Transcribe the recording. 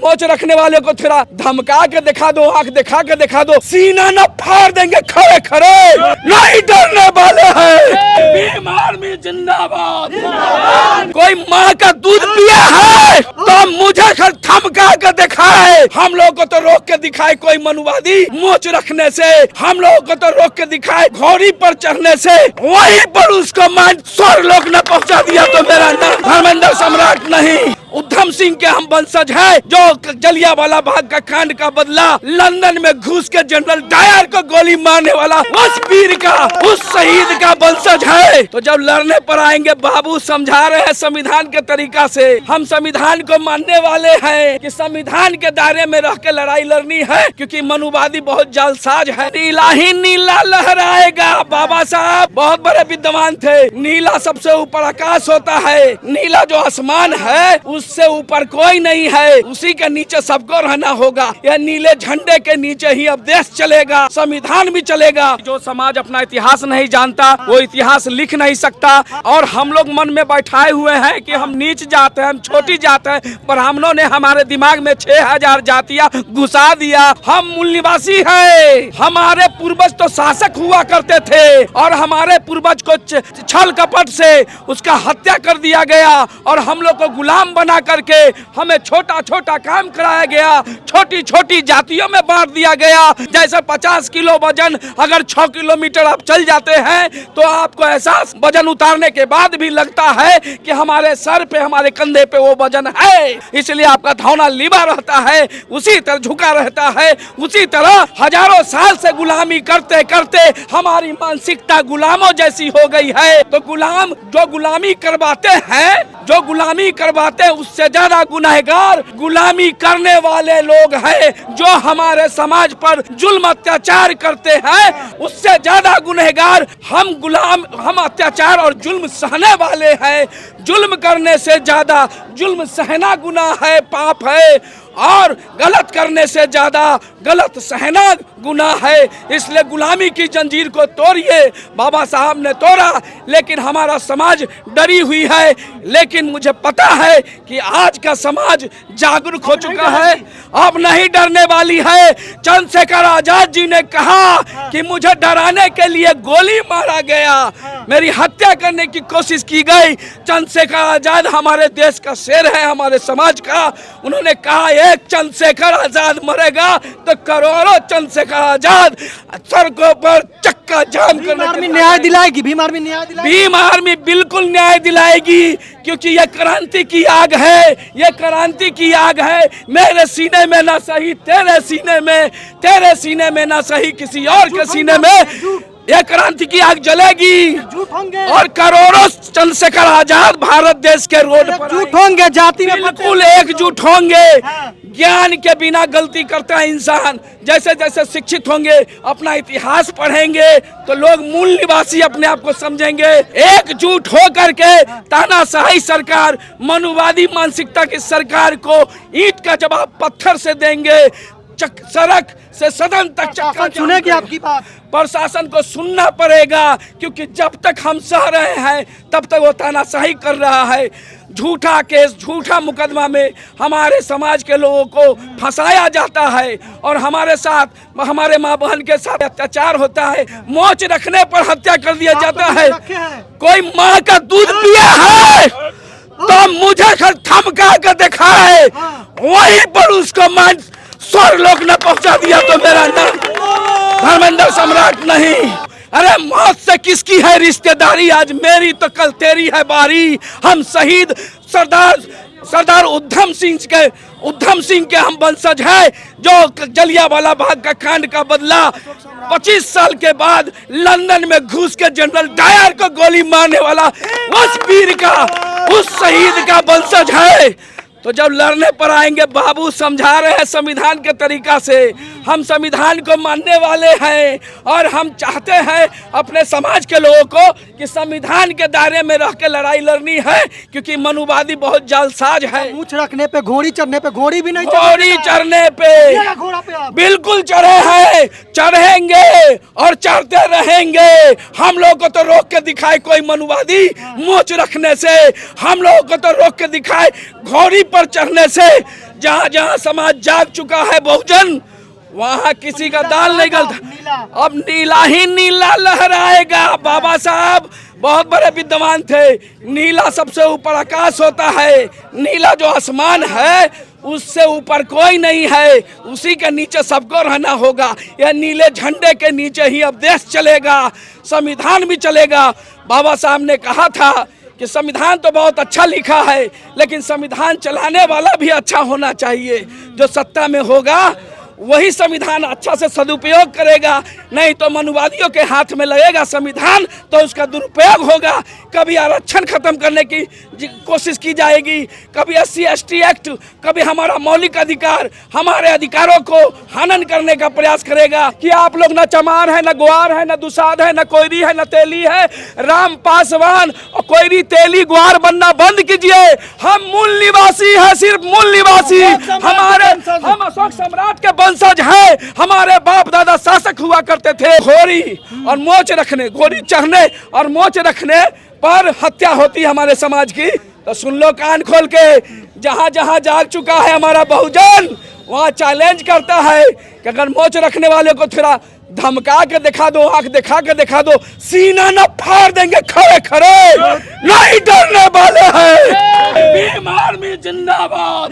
मोच रखने वाले को थोड़ा धमका के दिखा दो, आंख दिखा के दिखा दो, सीना न फाड़ देंगे खड़े खड़े, नहीं डरने वाले हैं। भीम आर्मी जिंदाबाद। कोई माँ का दूध पिया है तो मुझे धमका के दिखाए, हम लोग को तो रोक के दिखाए कोई मनुवादी मोच रखने से, हम लोग को तो रोक के दिखाए घोड़ी पर चढ़ने से, वहीं पर उसको मान स्वर्गलोक न पहुंचा दिया तो मेरा नाम धर्मेंद्र सम्राट नहीं। उधम सिंह के हम वंशज हैं, जो जलियांवाला बाग का कांड का बदला लंदन में घुस के जनरल डायर को गोली मारने वाला उस वीर का, उस शहीद का वंशज है। तो जब लड़ने पर आएंगे, बाबू समझा रहे हैं संविधान के तरीका से, हम संविधान को मानने वाले हैं कि संविधान के दायरे में रह के लड़ाई लड़नी है, क्योंकि मनुवादी बहुत जालसाज है। नीला ही नीला लहराएगा। बाबा साहब बहुत बड़े विद्वान थे। नीला सबसे ऊपर आकाश होता है, नीला जो आसमान है उससे ऊपर कोई नहीं है, उसी के नीचे सबको रहना होगा। यह नीले झंडे के नीचे ही अब देश चलेगा, संविधान भी चलेगा। जो समाज अपना इतिहास नहीं जानता वो इतिहास लिख नहीं सकता। और हम लोग मन में बैठाए हुए हैं कि हम नीच जाते हैं, हम छोटी जाते हैं। ब्राह्मणों ने हमारे दिमाग में 6000 जातियां घुसा दिया। हम मूल निवासी हैं, हमारे पूर्वज तो शासक हुआ करते थे और हमारे पूर्वज को छल कपट से उसका हत्या कर दिया गया और हम लोग को गुलाम बना करके हमें छोटा छोटा काम कराया गया, छोटी छोटी जातियों में बांट दिया गया। जैसे 50 किलो वजन अगर 6 किलोमीटर आप चल जाते हैं तो आपको एहसास वजन उतारने के बाद भी लगता है कि हमारे सर पे, हमारे कंधे पे वो वजन है, इसलिए आपका धौना लिबा रहता है, उसी तरह झुका रहता है। उसी तरह हजारों साल से गुलामी करते करते हमारी मानसिकता गुलामों जैसी हो गई है। तो गुलाम जो गुलामी करवाते हैं, जो गुलामी करवाते हैं, उससे ज्यादा गुनहगार गुलामी करने वाले लोग हैं। जो हमारे समाज पर जुल्म अत्याचार करते हैं उससे ज्यादा गुनहगार हम अत्याचार और जुल्म सहने वाले हैं। जुल्म करने से ज्यादा जुल्म सहना गुनाह है, पाप है, और गलत करने से ज्यादा गलत सहना गुनाह है। इसलिए गुलामी की जंजीर को तोड़िए। बाबा साहब ने तोड़ा, लेकिन हमारा समाज डरी हुई है। लेकिन मुझे पता है कि आज का समाज जागरूक हो चुका है, अब नहीं डरने वाली है। चंद्रशेखर आजाद जी ने कहा कि मुझे डराने के लिए गोली मारा गया, मेरी हत्या करने की कोशिश की गई। चंद्रशेखर आजाद हमारे देश का शेर है, हमारे समाज का। उन्होंने कहा एक चंद्रशेखर आजाद मरेगा तो करोड़ों चंद्रशेखर आजाद सड़कों पर चक्का जाम करने न्याय दिलाएगी। भीम आर्मी न्याय दिलाएगी। भीम आर्मी बिल्कुल न्याय दिलाएगी, क्योंकि ये क्रांति की आग है, ये क्रांति की आग है। मेरे सीने में ना सही तेरे सीने में, तेरे सीने में ना सही किसी और के सीने में ये क्रांति की आग जलेगी और करोड़ों चंद्रशेखर आजाद भारत देश के रोड पर झूठ होंगे, जाति में बिल्कुल एकजुट होंगे। ज्ञान के बिना गलती करता है इंसान। जैसे जैसे शिक्षित होंगे, अपना इतिहास पढ़ेंगे तो लोग मूल निवासी अपने आप को समझेंगे। एकजुट हो करके तानाशाही सरकार, मनुवादी मानसिकता की सरकार को ईंट का जवाब पत्थर से देंगे। सड़क से सदन तक चक्का सुनेगी आपकी बात। प्रशासन को सुनना पड़ेगा, क्योंकि जब तक हम सह रहे हैं तब तक वो तानाशाही कर रहा है। झूठा केस, झूठा मुकदमा में हमारे समाज के लोगों को फंसाया जाता है और हमारे साथ, हमारे माँ बहन के साथ अत्याचार होता है। मोच रखने पर हत्या कर दिया जाता है। कोई माँ का दूध पिया है तो मुझे धमका के दिखाए, वहीं पर उसको मान स्वर्गलोक न पहुंचा दिया तो मेरा नाम धर्मेंद्र सम्राट नहीं। अरे मौत से किसकी है रिश्तेदारी, आज मेरी तो कल तेरी है बारी। हम शहीद सरदार उधम सिंह के हम वंशज हैं, जो जलियांवाला बाग का कांड का बदला 25 साल के बाद लंदन में घुस के जनरल डायर को गोली मारने वाला उस वीर का, उस शहीद का वंशज है। तो जब लड़ने पर आएंगे, बाबू समझा रहे हैं संविधान के तरीका से, हम संविधान को मानने वाले हैं और हम चाहते हैं अपने समाज के लोगों को कि संविधान के दायरे में रह के लड़ाई लड़नी है, क्योंकि मनुवादी बहुत जालसाज है। मूछ रखने पे, घोड़ी चढ़ने पे, घोड़ी भी नहीं, घोड़ी चढ़ने पे बिल्कुल चढ़े हैं, चढ़ेंगे और चढ़ते रहेंगे। हम लोग को तो रोक के दिखाए कोई मनुवादी मूछ रखने से, हम लोग को तो रोक के दिखाए घोड़ी पर चढ़ने से जहां जहां समाज जाग चुका है बहुजन, वहां किसी का दाल नहीं गलता। अब नीला ही नीला लहराएगा। बाबा साहब बहुत बड़े विद्वान थे। नीला सबसे ऊपर आकाश होता है, नीला जो आसमान है उससे ऊपर कोई नहीं है, उसी के नीचे सबको रहना होगा। यह नीले झंडे के नीचे ही अब देश चलेगा, संविधान भी चलेगा। बाबा साहब ने कहा था कि संविधान तो बहुत अच्छा लिखा है, लेकिन संविधान चलाने वाला भी अच्छा होना चाहिए। जो सत्ता में होगा वही संविधान अच्छा से सदुपयोग करेगा, नहीं तो मनुवादियों के हाथ में लगेगा संविधान तो उसका दुरुपयोग होगा। कभी आरक्षण खत्म करने की कोशिश की जाएगी, कभी SC/ST एक्ट, कभी हमारा मौलिक अधिकार, हमारे अधिकारों को हनन करने का प्रयास करेगा कि आप लोग न चमार है, न ग्वार है, न दुसाध है, न कोयरी है, न तेली है। राम पासवान और कोयरी तेली ग्वार बनना बंद कीजिए। हम मूल निवासी है, सिर्फ मूल निवासी। हम अशोक सम्राट के वंशज है, हमारे बाप दादा शासक हुआ करते थे। घोड़ी और मोच रखने, घोड़ी चढ़ने और मोच रखने पर हत्या होती है हमारे समाज की। तो सुन लो कान खोल के, जहां जहां जाग चुका है हमारा बहुजन, वहां चैलेंज करता है कि अगर मोच रखने वाले को थोड़ा धमका के दिखा दो, आंख दिखा के दिखा दो, सीना न फाड़ देंगे खड़े खड़े, नहीं डरने वाले हैं। भीम आर्मी जिंदाबाद।